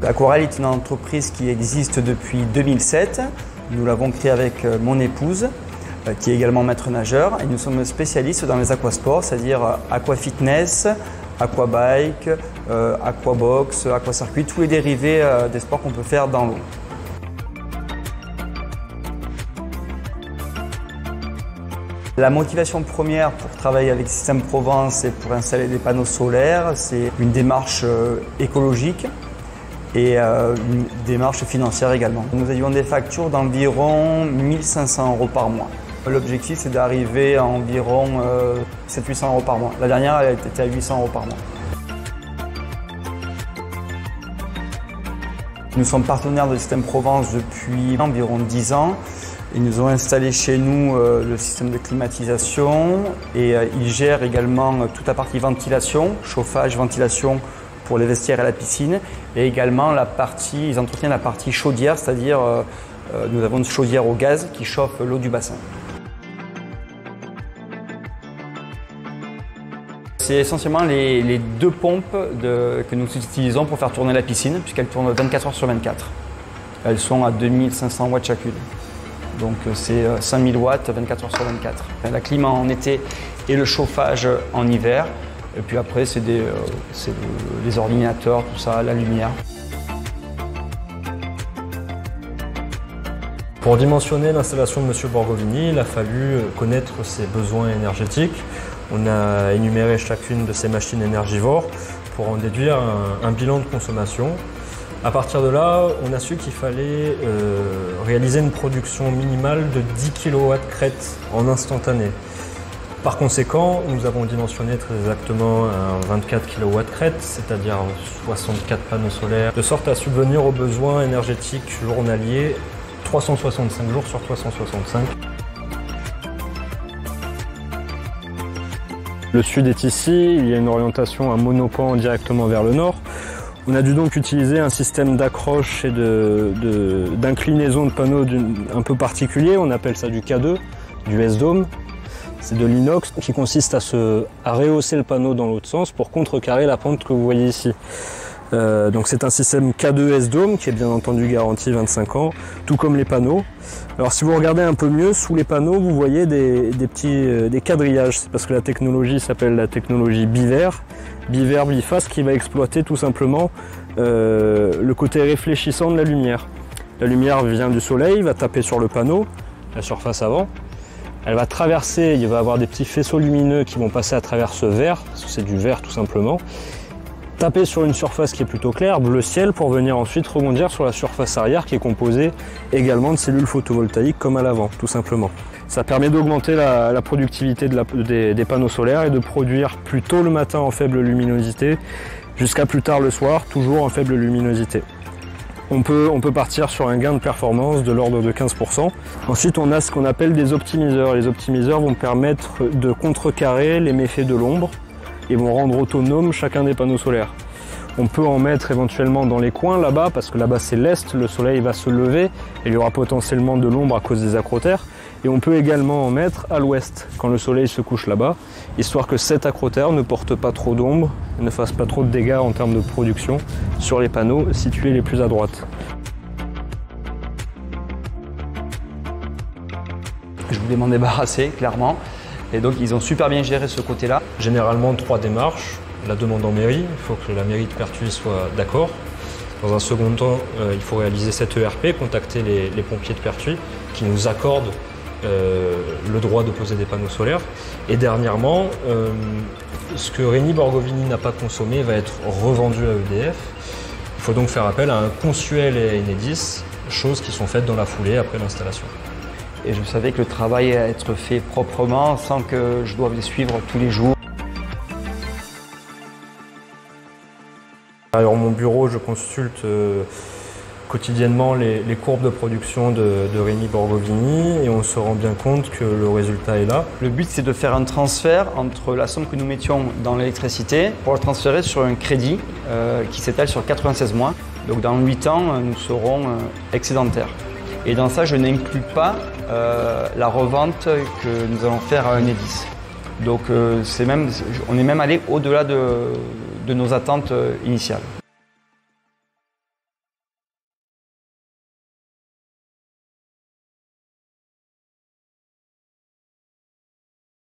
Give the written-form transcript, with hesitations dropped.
Aquarelle est une entreprise qui existe depuis 2007. Nous l'avons créée avec mon épouse, qui est également maître nageur. Et nous sommes spécialistes dans les aquasports, c'est-à-dire aquafitness, aquabike, aquabox, aquacircuit, tous les dérivés des sports qu'on peut faire dans l'eau. La motivation première pour travailler avec Système Provence et pour installer des panneaux solaires, c'est une démarche écologique et une démarche financière également. Nous avions des factures d'environ 1 500 € par mois. L'objectif, c'est d'arriver à environ 700-800 € par mois. La dernière, elle était à 800 € par mois. Nous sommes partenaires de Système Provence depuis environ 10 ans. Ils nous ont installé chez nous le système de climatisation et ils gèrent également toute la partie ventilation, chauffage, ventilation pour les vestiaires et la piscine, et également ils entretiennent la partie chaudière, c'est-à-dire nous avons une chaudière au gaz qui chauffe l'eau du bassin. C'est essentiellement les deux pompes que nous utilisons pour faire tourner la piscine, puisqu'elles tournent 24 heures sur 24. Elles sont à 2500 watts chacune. Donc c'est 5000 watts 24 heures sur 24. La clim en été et le chauffage en hiver. Et puis après c'est les ordinateurs, tout ça, la lumière. Pour dimensionner l'installation de M. Borgovini, il a fallu connaître ses besoins énergétiques. On a énuméré chacune de ces machines énergivores pour en déduire un bilan de consommation. À partir de là, on a su qu'il fallait réaliser une production minimale de 10 kW crête en instantané. Par conséquent, nous avons dimensionné très exactement un 24 kW crête, c'est-à-dire 64 panneaux solaires, de sorte à subvenir aux besoins énergétiques journaliers 365 jours sur 365. Le sud est ici, il y a une orientation à monopan directement vers le nord. On a dû donc utiliser un système d'accroche et d'inclinaison de panneaux un peu particulier, on appelle ça du K2, du S-Dome. C'est de l'inox qui consiste à rehausser le panneau dans l'autre sens pour contrecarrer la pente que vous voyez ici. Donc c'est un système K2 S-Dome qui est bien entendu garanti 25 ans, tout comme les panneaux. Alors si vous regardez un peu mieux, sous les panneaux, vous voyez des quadrillages. C'est parce que la technologie s'appelle la technologie bivers, biface, qui va exploiter tout simplement le côté réfléchissant de la lumière. La lumière vient du soleil, va taper sur le panneau, la surface avant. Elle va traverser, il va y avoir des petits faisceaux lumineux qui vont passer à travers ce verre, parce que c'est du verre tout simplement. Taper sur une surface qui est plutôt claire, bleu ciel, pour venir ensuite rebondir sur la surface arrière qui est composée également de cellules photovoltaïques comme à l'avant, tout simplement. Ça permet d'augmenter la productivité des panneaux solaires et de produire plus tôt le matin en faible luminosité jusqu'à plus tard le soir, toujours en faible luminosité. On peut partir sur un gain de performance de l'ordre de 15%. Ensuite, on a ce qu'on appelle des optimiseurs. Les optimiseurs vont permettre de contrecarrer les méfaits de l'ombre et vont rendre autonome chacun des panneaux solaires. On peut en mettre éventuellement dans les coins là-bas, parce que là-bas c'est l'est, le soleil va se lever et il y aura potentiellement de l'ombre à cause des acrotères. Et on peut également en mettre à l'ouest, quand le soleil se couche là-bas, histoire que cet acrotère ne porte pas trop d'ombre, ne fasse pas trop de dégâts en termes de production sur les panneaux situés les plus à droite. Je voulais m'en débarrasser, clairement. Et donc ils ont super bien géré ce côté-là. Généralement 3 démarches. La demande en mairie, il faut que la mairie de Pertuis soit d'accord. Dans un second temps, il faut réaliser cette ERP, contacter les pompiers de Pertuis qui nous accordent le droit de poser des panneaux solaires. Et dernièrement, ce que Rémi Borgovini n'a pas consommé va être revendu à EDF. Il faut donc faire appel à un consuel et à Enedis, choses qui sont faites dans la foulée après l'installation. Et je savais que le travail allait être fait proprement sans que je doive les suivre tous les jours. Derrière mon bureau, je consulte quotidiennement les courbes de production de Rémi Borgovini et on se rend bien compte que le résultat est là. Le but, c'est de faire un transfert entre la somme que nous mettions dans l'électricité pour le transférer sur un crédit qui s'étale sur 96 mois. Donc dans 8 ans, nous serons excédentaires. Et dans ça, je n'inclus pas la revente que nous allons faire à Enedis. Donc on est même allé au-delà de nos attentes initiales.